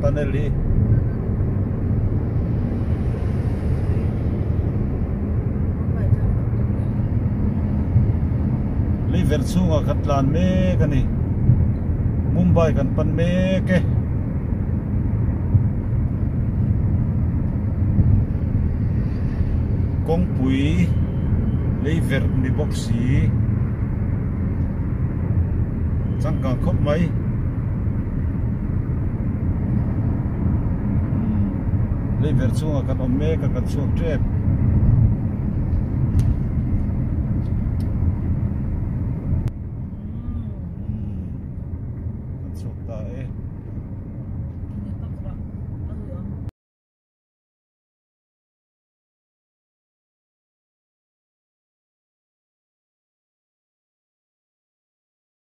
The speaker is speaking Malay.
tunnel hi Liver chunga khatlan me kani Mumbai kan pan me ke Kongpui Liver ni boxi Changkang khop mai Liver chunga kan omme ka kan chuak trep